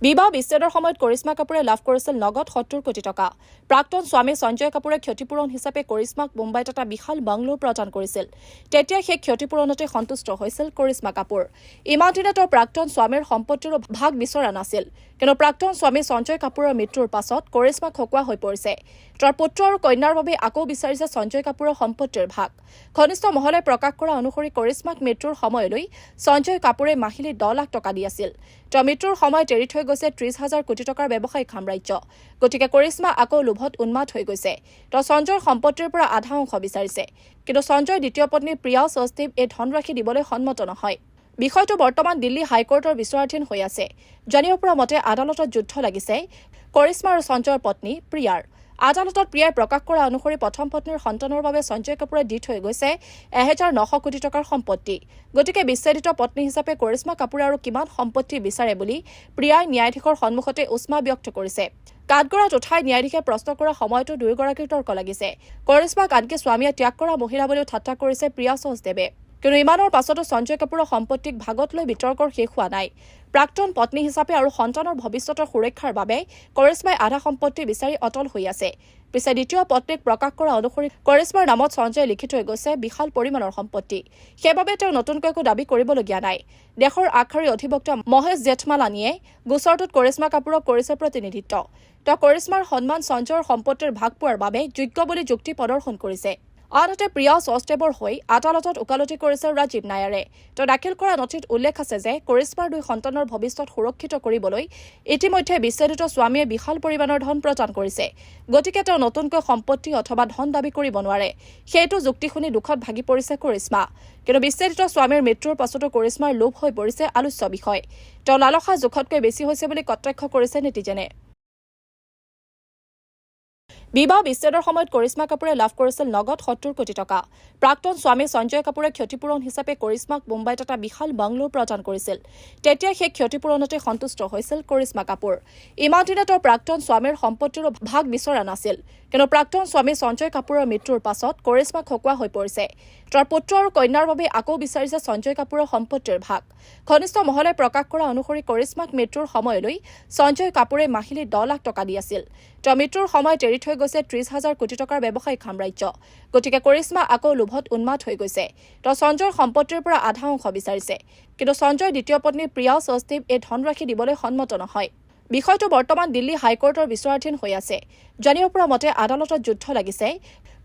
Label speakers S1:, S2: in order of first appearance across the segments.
S1: বিবাহ বিচ্ছেদৰ সময়ত কৰিশ্মা কাপুৰে লাভ কৰিছিল নগদ 70 কোটি টকা। প্ৰাক্তন স্বামী সঞ্জয় কাপুৰে ক্ষতিপূৰণ হিচাপে কৰিশ্মাক মুম্বাইত এটা বিশাল বাংলো প্ৰদান কৰিছিল। তেতিয়া সেই ক্ষতিপূৰণতে সন্তুষ্ট হৈছিল কৰিশ্মা কাপুৰ। ইমান দিনে তেওঁ প্ৰাক্তন স্বামীৰ সম্পত্তিৰ ভাগ বিচৰা নাছিল। কিন্তু প্ৰাক্তন স্বামী সঞ্জয় কাপুৰৰ মৃত্যুৰ পাছত কৰিশ্মা খকুৱা হৈ পৰিছে। তেওঁৰ পুত্ৰ আৰু কন্যাৰ বাবে আকৌ বিচাৰিছে সঞ্জয় কাপুৰৰ সম্পত্তিৰ ভাগ। ঘনিষ্ঠ মহলে প্ৰকাশ কৰা অনুসৰি কৰিশ্মাক মৃত্যুৰ সময়লৈ সঞ্জয় কাপুৰে মাহিলী 10 লাখ টকা দি আছিল। তেওঁৰ মৃত্যুৰ সময়ত এৰি থৈ গৈছে 30,000 কোটি টকাৰ ব্যৱসায়িক সাম্ৰাজ্য। গতিকে কৰিশ্মা আকৌ লোভত উন্মাদ হৈ গৈছে। তেওঁ সঞ্জয়ৰ সম্পত্তিৰ পৰা আধা অংশ বিচাৰিছে। কিন্তু সঞ্জয়ৰ দ্বিতীয় পত্নী প্ৰিয়া সস্তিব এই ধনৰাশি দিবলৈ সন্মত নহয়। বিষয়টো বৰ্তমান দিল্লী হাইকোৰ্টৰ বিচাৰাধীন হৈ আছে। জানিব পৰা মতে আদালতত যুদ্ধ লাগিছে কৰিশ্মা আৰু সঞ্জয়ৰ পত্নী প্ৰিয়াৰ। আদালতত প্ৰিয়াই প্ৰকাশ কৰা অনুসৰি প্ৰথম পত্নীৰ সন্তানৰ বাবে সঞ্জয় কাপুৰে দি থৈ গৈছে 1,900 কোটি টকাৰ সম্পত্তি। গতিকে বিচ্ছেদিত পত্নী হিচাপে কৰিশ্মা কাপুৰে আৰু কিমান সম্পত্তি বিচাৰে বুলি প্ৰিয়াই ন্যায়াধীশৰ সন্মুখতে উষ্মা ব্যক্ত কৰিছে। কাঠগড়াত উঠাই ন্যায়াধীশে প্ৰশ্ন কৰাৰ সময়তো দুয়োগৰাকীৰ তৰ্ক লাগিছে। কৰিশ্মাক আনকি স্বামীয়ে ত্যাগ কৰা মহিলা বুলিও ঠাট্টা কৰিছে প্ৰিয়া সহজদেৱে। কিন্তু ইমানৰ পাছতো সঞ্জয় কাপুৰৰ সম্পত্তিক ভাগত লৈ বিতৰ্কৰ শেষ হোৱা নাই। প্ৰাক্তন পত্নী হিচাপে আৰু সন্তানৰ ভৱিষ্যতৰ সুৰক্ষাৰ বাবে কৰিশ্মাই আধা সম্পত্তি বিচাৰি অটল হৈ আছে। পিছে দ্বিতীয় পত্নীক প্ৰকাশ কৰা অনুসৰি কৰিশ্মাৰ নামত সঞ্জয়ে লিখি থৈ গৈছে বিশাল পৰিমাণৰ সম্পত্তি। সেইবাবে তেওঁ নতুনকৈ একো দাবী কৰিবলগীয়া নাই। দেশৰ আগশাৰীৰ অধিবক্তা মহেশ জেঠমালানীয়ে গোচৰটোত কৰিশ্মা কাপুৰক কৰিছে প্ৰতিনিধিত্ব। তেওঁ কৰিশ্মাৰ সন্মান সঞ্জয়ৰ সম্পত্তিৰ ভাগ পোৱাৰ বাবে যোগ্য বুলি যুক্তি প্ৰদৰ্শন কৰিছে। আনহাতে প্ৰিয়া সস্তেবৰ হৈ আদালতত ওকালতি কৰিছে ৰাজীৱ নায়াৰে। তেওঁ দাখিল কৰা নথিত উল্লেখ আছে যে কৰিশ্মাৰ 2 সন্তানৰ ভৱিষ্যত সুৰক্ষিত কৰিবলৈ ইতিমধ্যে বিচ্ছেদিত স্বামীয়ে বিশাল পৰিমাণৰ ধন প্ৰদান কৰিছে। গতিকে তেওঁ নতুনকৈ সম্পত্তি অথবা ধন দাবী কৰিব নোৱাৰে। সেইটো যুক্তি শুনি দুখত ভাগি পৰিছে কৰিশ্মা। কিন্তু বিচ্ছেদিত স্বামীৰ মৃত্যুৰ পাছতো কৰিশ্মাৰ লোভ হৈ পৰিছে আলোচ্য বিষয়। তেওঁ লালসা জোখতকৈ বেছি হৈছে বুলি কটাক্ষ কৰিছে নেটিজেনে। বিবাহ বিচ্ছেদৰ সময়ত কৰিশ্মা কাপুৰে লাভ কৰিছিল নগদ 70 কোটি টকা। প্ৰাক্তন স্বামী সঞ্জয় কাপুৰে ক্ষতিপূৰণ হিচাপে কৰিশ্মাক মুম্বাইত এটা বিশাল বাংলো প্ৰদান কৰিছিল। তেতিয়া সেই ক্ষতিপূৰণতে সন্তুষ্ট হৈছিল কৰিশ্মা কাপুৰ। ইমান দিনে তেওঁ প্ৰাক্তন স্বামীৰ সম্পত্তিৰ ভাগ বিচৰা নাছিল। কিন্তু প্ৰাক্তন স্বামী সঞ্জয় কাপুৰৰ মৃত্যুৰ পাছত কৰিশ্মা খকুৱা হৈ পৰিছে। তেওঁৰ পুত্ৰ আৰু কন্যাৰ বাবে আকৌ বিচাৰিছে সঞ্জয় কাপুৰৰ সম্পত্তিৰ ভাগ। ঘনিষ্ঠ মহলে প্ৰকাশ কৰা অনুসৰি কৰিশ্মাক মৃত্যুৰ সময়লৈ সঞ্জয় কাপুৰে মাহিলী 10 লাখ টকা দি আছিল। তেওঁৰ মৃত্যুৰ সময়ত এৰি থৈ গৈছে 30,000 কোটি টকাৰ ব্যৱসায়িক সাম্ৰাজ্য। গতিকে কৰিশ্মা আকৌ লোভত উন্মাদ হৈ গৈছে। তেওঁ সঞ্জয়ৰ সম্পত্তিৰ পৰা আধা অংশ বিচাৰিছে। কিন্তু সঞ্জয়ৰ দ্বিতীয় পত্নী প্ৰিয়া সস্তিব এই ধনৰাশি দিবলৈ সন্মত নহয়। বিষয়টো বৰ্তমান দিল্লী হাইকোৰ্টৰ বিচাৰাধীন হৈ আছে। জানিব পৰা মতে আদালতত যুদ্ধ লাগিছে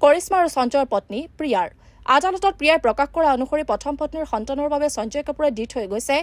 S1: কৰিশ্মা আৰু সঞ্জয়ৰ পত্নী প্ৰিয়াৰ। আদালতত প্ৰিয়াই প্ৰকাশ কৰা অনুসৰি প্ৰথম পত্নীৰ সন্তানৰ বাবে সঞ্জয় কাপুৰে দি থৈ গৈছে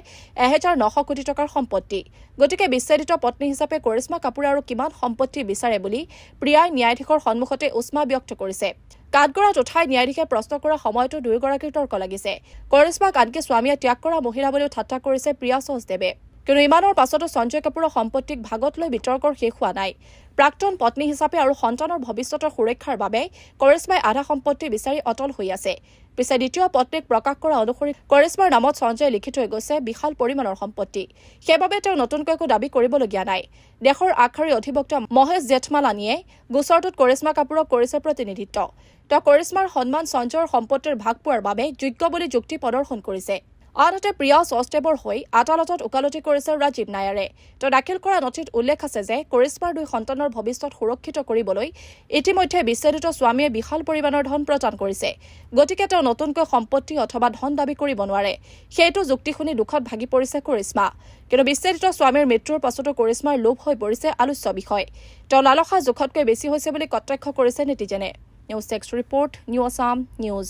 S1: 1,900 কোটি টকাৰ সম্পত্তি। গতিকে বিচ্ছেদিত পত্নী হিচাপে কৰিশ্মা কাপুৰে আৰু কিমান সম্পত্তি বিচাৰে বুলি প্ৰিয়াই ন্যায়াধীশৰ সন্মুখতে উষ্মা ব্যক্ত কৰিছে। কাঠগড়াত উঠাই ন্যায়াধীশে প্ৰশ্ন কৰাৰ সময়তো দুয়োগৰাকীৰ তৰ্ক লাগিছে। কৰিশ্মাক আনকি স্বামীয়ে ত্যাগ কৰা মহিলা বুলিও ঠাট্টা কৰিছে প্ৰিয়া সহজদেৱে। কিন্তু ইমানৰ পাছতো সঞ্জয় কাপুৰৰ সম্পত্তিক ভাগত লৈ বিতৰ্কৰ শেষ হোৱা নাই। প্ৰাক্তন পত্নী হিচাপে আৰু সন্তানৰ ভৱিষ্যতৰ সুৰক্ষাৰ বাবে কৰিশ্মাই আধা সম্পত্তি বিচাৰি অটল হৈ আছে। পিছে দ্বিতীয় পত্নীক প্ৰকাশ কৰা অনুসৰি কৰিশ্মাৰ নামত সঞ্জয়ে লিখি থৈ গৈছে বিশাল পৰিমাণৰ সম্পত্তি। সেইবাবে তেওঁ নতুনকৈ একো দাবী কৰিবলগীয়া নাই। দেশৰ আগশাৰীৰ অধিবক্তা মহেশ জেঠমালানীয়ে গোচৰটোত কৰিশ্মা কাপুৰক কৰিছে প্ৰতিনিধিত্ব। তেওঁ কৰিশ্মাৰ সন্মান সঞ্জয়ৰ সম্পত্তিৰ ভাগ পোৱাৰ বাবে যোগ্য বুলি যুক্তি প্ৰদৰ্শন কৰিছে। আনহাতে প্ৰিয়া সস্তেবৰ হৈ আদালতত ওকালতি কৰিছে ৰাজীৱ নায়াৰে। তেওঁ দাখিল কৰা নথিত উল্লেখ আছে যে কৰিশ্মাৰ 2 সন্তানৰ ভৱিষ্যত সুৰক্ষিত কৰিবলৈ ইতিমধ্যে বিচ্ছেদিত স্বামীয়ে বিশাল পৰিমাণৰ ধন প্ৰদান কৰিছে। গতিকে তেওঁ নতুনকৈ সম্পত্তি অথবা ধন দাবী কৰিব নোৱাৰে। সেইটো যুক্তি শুনি দুখত ভাগি পৰিছে কৰিশ্মা। কিন্তু বিচ্ছেদিত স্বামীৰ মৃত্যুৰ পাছতো কৰিশ্মাৰ লোভ হৈ পৰিছে আলোচ্য বিষয়। তেওঁ লালসা জোখতকৈ বেছি হৈছে বুলি কটাক্ষ কৰিছে নেটিজেনে। News desk report, new Assam news.